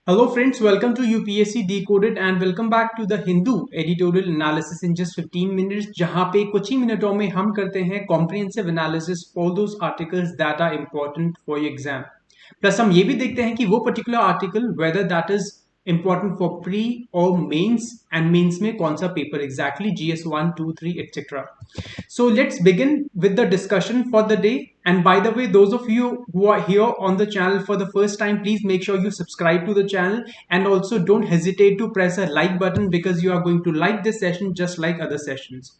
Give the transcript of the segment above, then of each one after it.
Hello friends, welcome to UPSC Decoded and welcome back to the Hindu editorial analysis in just 15 minutes जहां पे कुछ ही मिनटों में हम करते हैं comprehensive analysis all those articles that are important for your exam. Plus हम ये भी देखते हैं कि वो particular article whether that is important for pre or mains and mains में कौन सा paper exactly GS 1, 2, 3 etc. So let's begin with the discussion for the day. And by the way, those of you who are here on the channel for the first time, please make sure you subscribe to the channel and also don't hesitate to press a like button because you are going to like this session just like other sessions.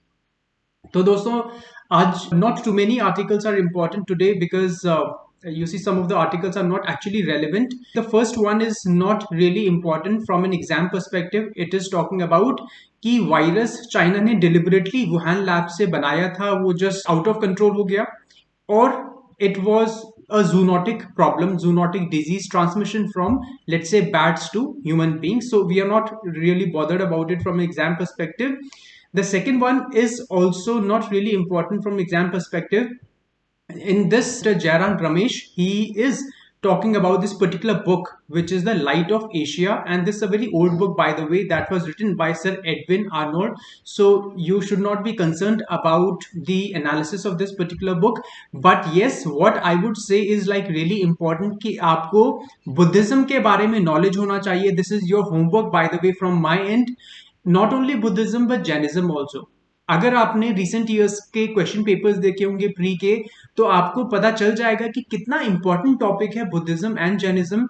तो दोस्तों आज not too many articles are important today because you see some of the articles are not actually relevant. The first one is not really important from an exam perspective. It is talking about कि virus China ने deliberately Wuhan lab से बनाया था, वो just out of control हो गया और it was a zoonotic disease transmission from, let's say, bats to human beings. So we are not really bothered about it from an exam perspective. The second one is also not really important from exam perspective. In this, Jairam Ramesh, he is talking about this particular book, which is The Light of Asia. And this is a very old book, by the way, that was written by Sir Edwin Arnold. So you should not be concerned about the analysis of this particular book. But yes, what I would say is like really important कि आपको Buddhism के बारे में knowledge होना चाहिए. This is your homework, by the way, from my end. Not only Buddhism but Jainism also. अगर आपने recent years के क्वेश्चन पेपर्स देखे होंगे प्री के, तो आपको पता चल जाएगा कि कितना इंपॉर्टेंट टॉपिक है बुद्धिज्म एंड जैनिज्म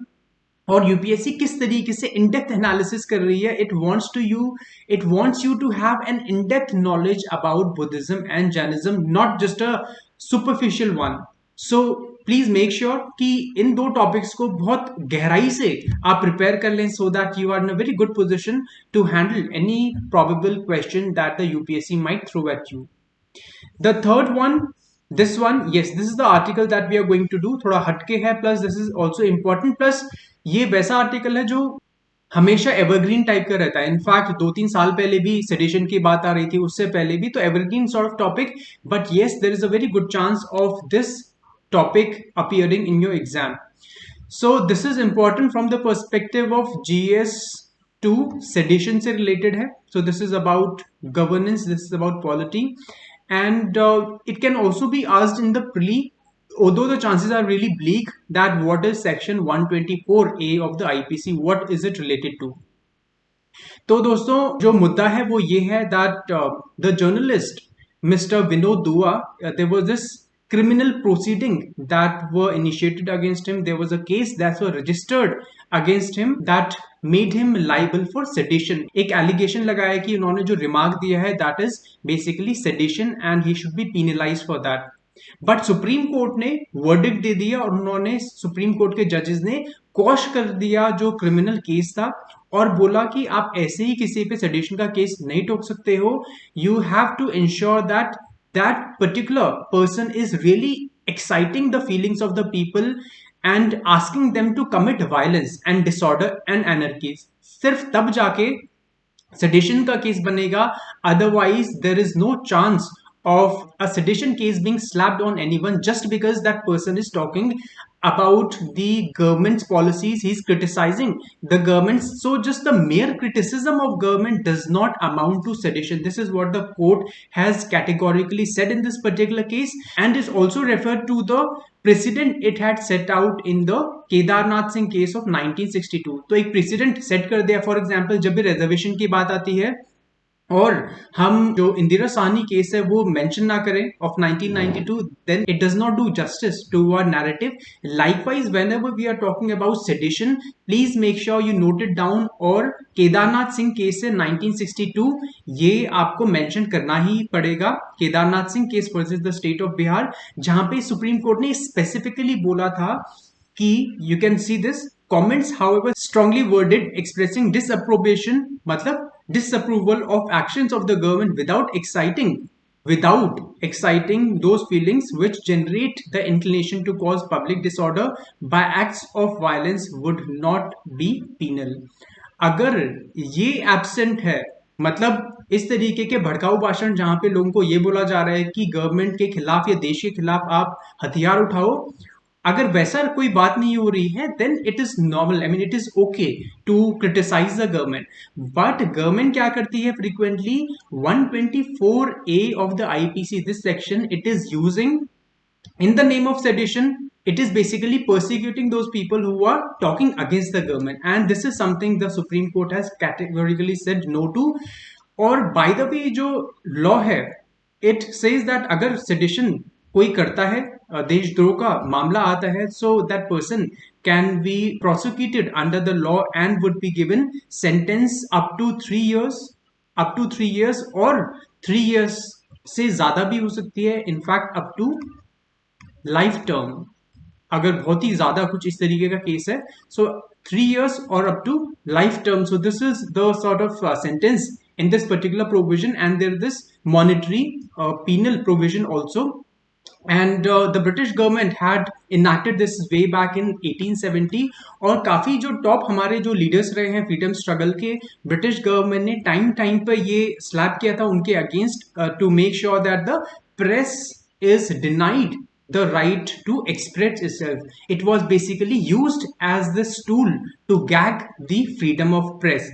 और यूपीएससी किस तरीके से इन डेप्थ एनालिसिस कर रही है. It wants you to have an in depth knowledge about Buddhism and Jainism, not just a superficial one. So please make sure कि इन दो टॉपिक्स को बहुत गहराई से आप प्रिपेयर कर लें so that you are in a very good position to handle any probable question that the UPSC might throw at you. The third one, this one, yes, this is the article that we are going to do. थोड़ा हटके है, plus this is also important, plus ये वैसा article है जो हमेशा evergreen type का रहता है. इनफैक्ट 2-3 साल पहले भी सेडिशन की बात आ रही थी, उससे पहले भी, तो evergreen sort of topic. But yes, there is a very good chance of this topic appearing in your exam. So this is important from the perspective of GS2 sedition से related है. So this is about governance, this is about polity, and it can also be asked in the pre, although the chances are really bleak, that what is section 124A of the IPC, what is it related to. तो दोस्तों जो मुद्दा है वो ये है that the journalist Mr. Vinod Dua, there was this criminal proceeding that were initiated against him. There was a case that was registered against him that made him liable for sedition. एक allegation लगाया कि उन्होंने जो remark दिया है that is basically sedition and he should be penalized for that. But supreme court ने verdict दे दिया और उन्होंने सुप्रीम कोर्ट के जजेस ने कॉश कर दिया जो क्रिमिनल केस था और बोला कि आप ऐसे ही किसी पे सेडिशन का केस नहीं ठोक सकते हो. You have to ensure that that particular person is really exciting the feelings of the people and asking them to commit violence and disorder and anarchy. सिर्फ तब जाके सेडिशन का केस बनेगा, otherwise there is no chance of a sedition case being slapped on anyone just because that person is talking about the government's policies. He's criticizing the government. So just the mere criticism of government does not amount to sedition. This is what the court has categorically said in this particular case, and is also referred to the precedent it had set out in the Kedarnath Singh case of 1962. तो एक president set कर दिया. For example जब भी reservation की बात आती है और हम जो इंदिरा साहनी केस है वो मेंशन ना करें of 1992, then it does not do justice to our narrative. Likewise, whenever we are talking about sedition, please make sure you note it down. और केदारनाथ सिंह केस है 1962, ये आपको मेंशन करना ही पड़ेगा. Kedarnath Singh case versus the state of Bihar, जहां पे supreme court ने specifically बोला था कि you can see this comments however strongly worded expressing disapprobation, मतलब disapproval of actions of the government without exciting those feelings which generate the inclination to cause public disorder by acts of violence would not be penal. अगर ये absent है, मतलब इस तरीके के भड़काऊ भाषण जहां पे लोगों को ये बोला जा रहा है कि गवर्नमेंट के खिलाफ या देश के खिलाफ आप हथियार उठाओ, अगर वैसा कोई बात नहीं हो रही है then it is normal, I mean it is okay to criticise the government. But government क्या करती है frequently, 124A of the IPC, this section it is using in the name of sedition. It is basically persecuting those people who are talking against the government, and this is something the Supreme Court has categorically said no to. और by the way जो law है, it says that अगर sedition कोई करता है, देशद्रोह का मामला आता है, so that person can be prosecuted under the law and would be given sentence up to 3 years, और 3 years से ज्यादा भी हो सकती है, in fact up to life term, अगर बहुत ही ज्यादा कुछ इस तरीके का केस है. सो 3 years और up to life term. So this is the sort of sentence in this particular provision, and there is this monetary penal provision also. And the British government had enacted this way back in 1870. और काफी जो top हमारे जो leaders रहे हैं freedom struggle के, British government ने time time पर ये स्लैप किया था उनके against, to make sure that the press is denied the right to express itself. It was basically used as this tool to gag the freedom of press.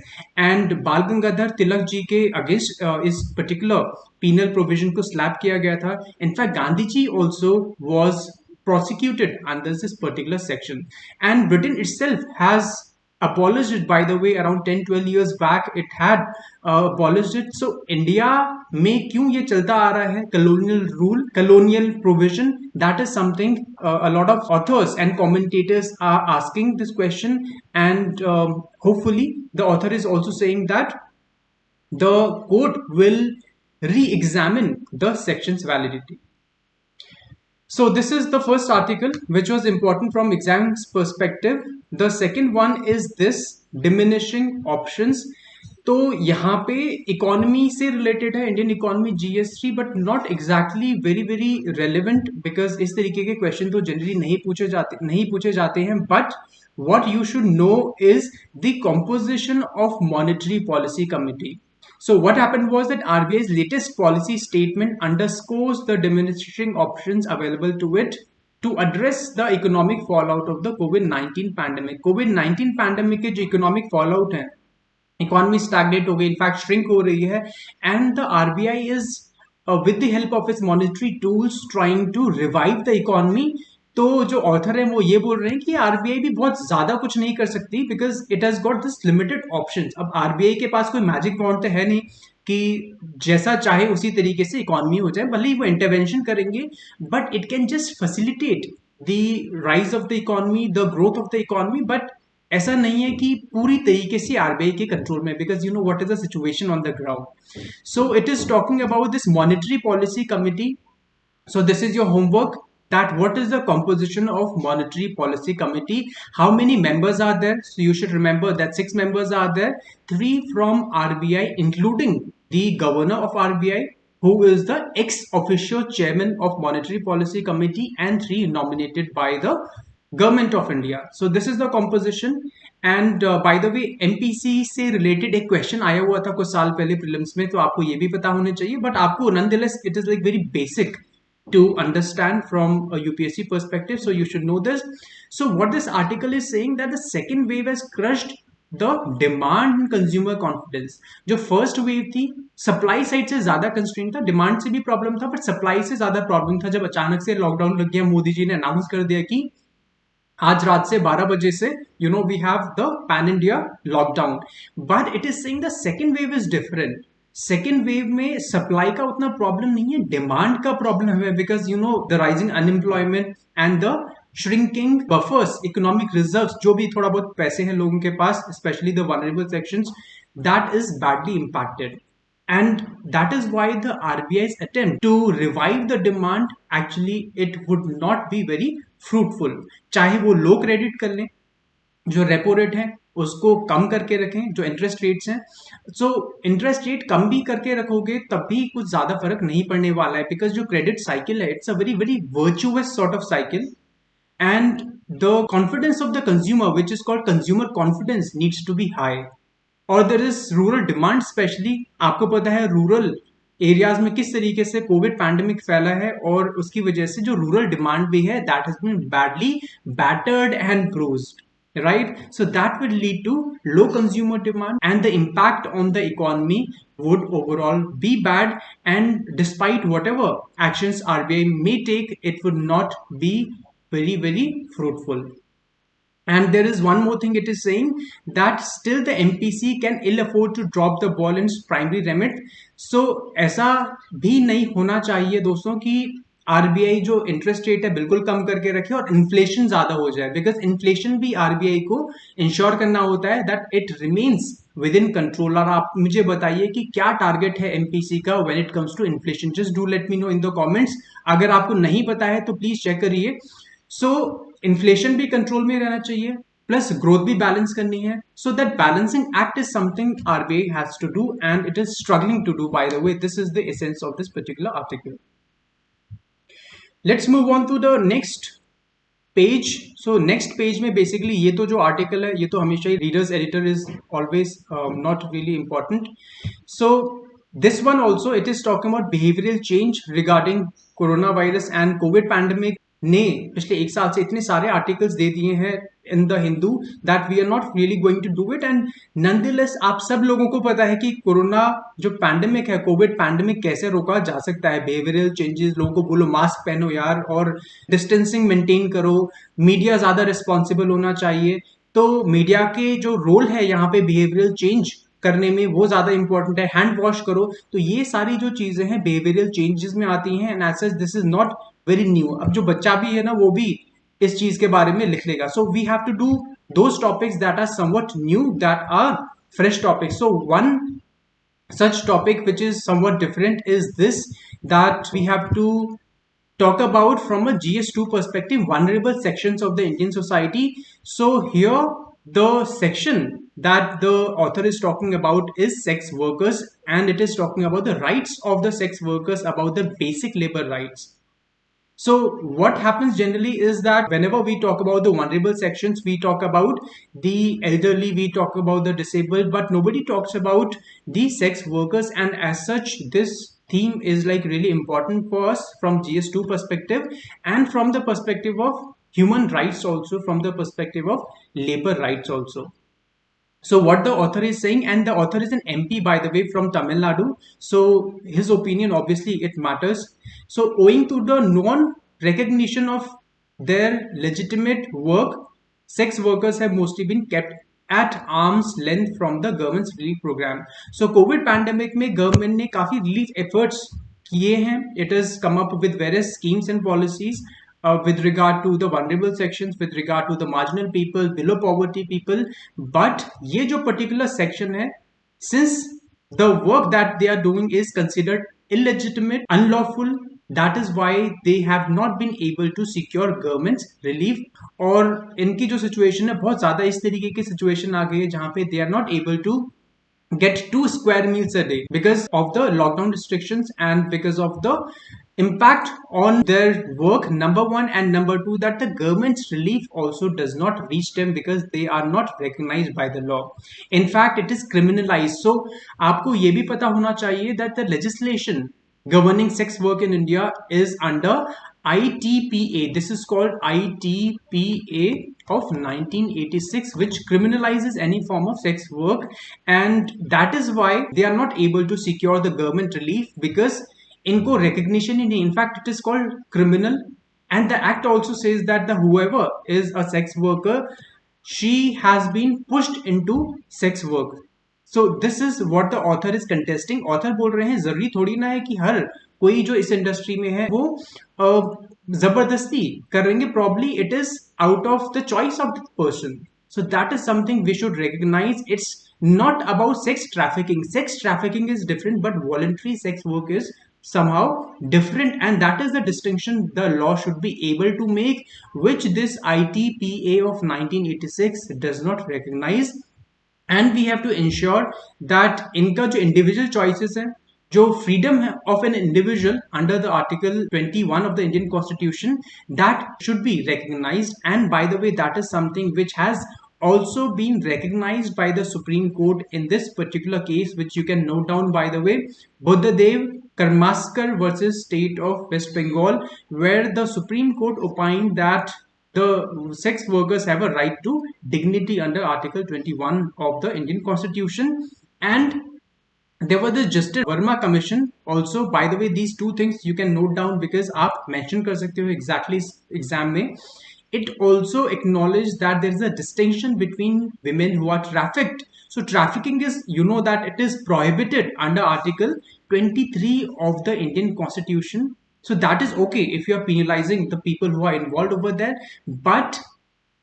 And बाल गंगाधर तिलक जी के against इस particular penal provision को slap किया गया था. In fact, Gandhi ji also was prosecuted under this particular section. And Britain itself has abolished it, by the way, around 10-12 years back it had abolished it. So India में क्यों ये चलता आ रहा है colonial rule, colonial provision? That is something a lot of authors and commentators are asking this question, and hopefully the author is also saying that the court will re-examine the section's validity. So this is the first article which was important from exam's perspective. The second one is this diminishing options. तो यहाँ पे economy से related है, Indian economy GST, but not exactly very very relevant, because इस तरीके के question तो generally नहीं पूछे जाते हैं. But what you should know is the composition of monetary policy committee. So what happened was that RBI's latest policy statement underscores the diminishing options available to it to address the economic fallout of the COVID-19 pandemic. COVID-19 pandemic के जो economic fallout है, economy stagnate हो गई, in fact shrink हो रही है, and the RBI is with the help of its monetary tools trying to revive the economy. तो जो ऑथर है वो ये बोल रहे हैं कि आरबीआई भी बहुत ज्यादा कुछ नहीं कर सकती because it has got this limited options. अब आरबीआई के पास कोई मैजिक वॉन्ड तो है नहीं कि जैसा चाहे उसी तरीके से इकोनॉमी हो जाए, भले ही वो इंटरवेंशन करेंगे, but it can just facilitate the rise of the economy, the growth of the economy. But ऐसा नहीं है कि पूरी तरीके से आरबीआई के कंट्रोल में, because you know what is the situation on the ground. So it is talking about this monetary policy committee. So this is your homework, that what is the composition of monetary policy committee, how many members are there. So you should remember that 6 members are there, 3 from RBI including the governor of RBI who is the ex officio chairman of monetary policy committee, and 3 nominated by the government of India. So this is the composition. And by the way, MPC से related एक question आया हुआ था कुछ साल पहले prelims में, तो आपको ये भी पता होने चाहिए, but आपको nonetheless it is like very basic to understand from a UPSC perspective, so you should know this. So what this article is saying, that the second wave has crushed the demand and consumer confidence. जो first wave थी supply side से ज्यादा constraint था, demand से भी problem था, but supply से ज्यादा problem था. जब अचानक से लॉकडाउन लग गया, मोदी जी ने अनाउंस कर दिया कि आज रात से 12 बजे से we have the pan India lockdown. But it is saying the second wave is different. Second wave में सप्लाई का उतना प्रॉब्लम नहीं है, डिमांड का प्रॉब्लम है, because the rising unemployment and the shrinking buffers, economic reserves, जो भी थोड़ा बहुत पैसे हैं लोगों के पास, specially the vulnerable sections, that is badly impacted. And that is why the RBI's attempt to revive the demand, actually it would not be very fruitful. चाहे वो लो क्रेडिट कर लें, जो रेपो रेट है उसको कम करके रखें, जो इंटरेस्ट रेट्स हैं, सो इंटरेस्ट रेट कम भी करके रखोगे तब भी कुछ ज्यादा फर्क नहीं पड़ने वाला है, बिकॉज जो क्रेडिट साइकिल है it's a very very virtuous sort of cycle, and the confidence of the consumer which is called consumer confidence needs to be high. और there is rural demand, specially आपको पता है rural areas में किस तरीके से Covid pandemic फैला है और उसकी वजह से जो रूरल डिमांड भी है that has been badly battered and bruised, right? So that will lead to low consumer demand and the impact on the economy would overall be bad, and despite whatever actions RBI may take, it would not be very fruitful. And there is one more thing it is saying, that still the MPC can ill afford to drop the ball in primary remit. So ऐसा भी नहीं होना चाहिए दोस्तों कि RBI जो interest rate है बिल्कुल कम करके रखे और इन्फ्लेशन ज्यादा हो जाए, बिकॉज इन्फ्लेशन भी आरबीआई को इंश्योर करना होता है that it remains with in control. और आप मुझे बताइए कि क्या टारगेट है एमपीसी का when it comes to inflation, just do let me know in the comments. अगर आपको नहीं पता है तो प्लीज चेक करिए। सो इन्फ्लेशन भी कंट्रोल में रहना चाहिए, प्लस ग्रोथ भी बैलेंस करनी है। So that balancing act is something RBI has to do and it is struggling to do, by the way this is the essence of this particular article. Let's move on to the next page. So next page में basically ये तो जो article है ये तो हमेशा ही readers editor is always not really important. So this one also it is talking about behavioural change regarding corona virus and Covid pandemic ने पिछले एक साल से इतने सारे आर्टिकल्स दे दिए हैं in the Hindu that we are not really going to do it. And nonetheless आप सब लोगों को पता है कि कोरोना जो पैंडेमिक है, कोविड पैंडेमिक कैसे रोका जा सकता है। बिहेवियरल चेंजेस, लोगों को बोलो मास्क पहनो यार और डिस्टेंसिंग मेंटेन करो, मीडिया ज्यादा रिस्पॉन्सिबल होना चाहिए। तो मीडिया के जो रोल है यहाँ पे बिहेवियरल चेंज करने में वो ज्यादा इंपॉर्टेंट है। हैंड वॉश करो, तो ये सारी जो चीजें हैं बिहेवियरल चेंजेस में आती हैं and as such this is not very new. अब जो बच्चा भी है ना वो भी इस चीज के बारे में लिख लेगा। So we have to do those topics that are somewhat new, that are fresh topics. So one such topic which is somewhat different is this, that we have to talk about from a GS2 perspective, vulnerable sections of the Indian society. So here the section that the author is talking about is sex workers, and it is talking about the rights of the sex workers, about the basic labor rights. So what happens generally is that whenever we talk about the vulnerable sections, we talk about the elderly, we talk about the disabled, but nobody talks about the sex workers. And as such, this theme is like really important for us from GS2 perspective and from the perspective of human rights, also from the perspective of labor rights also. So what the author is saying, and the author is an MP by the way from Tamil Nadu, so his opinion obviously it matters. So owing to the non-recognition of their legitimate work, sex workers have mostly been kept at arm's length from the government's relief program. So COVID pandemic में government ने काफी relief efforts किए हैं. It has come up with various schemes and policies with regard to the vulnerable sections, with regard to the marginal people, below poverty people. But ये जो particular section है, since the work that they are doing is considered illegitimate, unlawful, that is why they have not been able to secure government's relief. और इनकी जो situation है बहुत ज़्यादा इस तरीके की situation आ गई है जहाँ पे they are not able to get 2 square meals a day because of the lockdown restrictions and because of the impact on their work, number one, and number two, that the government's relief also does not reach them because they are not recognized by the law. In fact, it is criminalized. So आपको ये भी पता होना चाहिए that the legislation governing sex work in India is under ITPA. This is called ITPA of 1986, which criminalizes any form of sex work, and that is why they are not able to secure the government relief because इनको recognition ही नहीं. In fact, it is called criminal, and the act also says that the whoever is a sex worker, she has been pushed into sex work. So this is what the author is contesting. Author बोल रहे हैं जरूरी थोड़ी ना है कि हर कोई जो इस इंडस्ट्री में है वो जबरदस्ती करेंगे. Probably it is out of the choice of the person. So that is something we should recognize. It's not about sex trafficking. Sex trafficking is different, but voluntary sex work is somehow different, and that is the distinction the law should be able to make, which this ITPA of 1986 does not recognize. And we have to ensure that इनका जो individual choices है, जो freedom of an individual under the article 21 of the Indian Constitution, that should be recognized. And by the way, that is something which has also been recognized by the Supreme Court in this particular case, which you can note down by the way. Buddhadev Karmaskar versus State of West Bengal, where the Supreme Court opined that the sex workers have a right to dignity under Article 21 of the Indian Constitution. And there was the Justice Verma Commission also. By the way, these two things you can note down because आप mention कर सकते हो exactly exam में. It also acknowledged that there is a distinction between women who are trafficked. So trafficking is, you know, that it is prohibited under Article 23 of the Indian Constitution. So that is okay if you are penalizing the people who are involved over there. But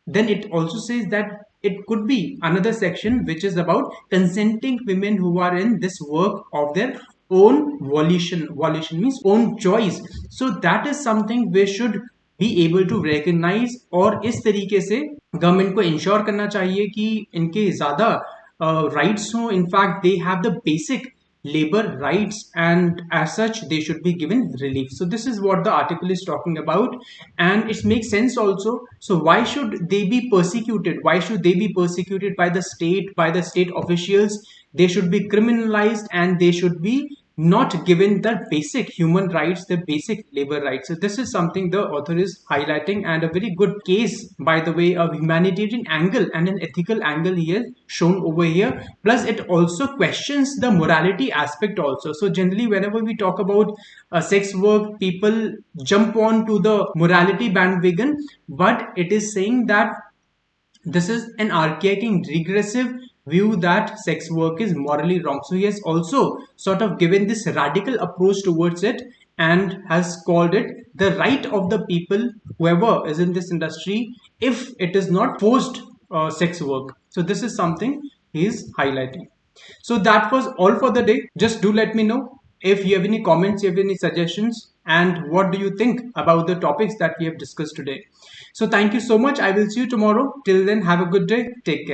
then it also says that it could be another section which is about consenting women who are in this work of their own volition means own choice. So that is something we should be able to recognize, और इस तरीके से government को ensure करना चाहिए कि इनके ज़्यादा राइट्स हों. In fact they have the basic labor rights, and as such they should be given relief. So this is what the article is talking about, and it makes sense also. So why should they be persecuted? Why should they be persecuted by the state officials? They should be criminalized, and they should be not given the basic human rights, the basic labor rights. So this is something the author is highlighting, and a very good case, by the way, of humanitarian angle and an ethical angle he has shown over here. Plus it also questions the morality aspect also. So generally whenever we talk about sex work, people jump on to the morality bandwagon, but it is saying that this is an archaic and regressive view that sex work is morally wrong. So he has also sort of given this radical approach towards it and has called it the right of the people, whoever is in this industry, if it is not forced sex work. So this is something he is highlighting. So that was all for the day. Just do let me know if you have any comments, you have any suggestions, and what do you think about the topics that we have discussed today. So thank you so much. I will see you tomorrow. Till then, have a good day. Take care.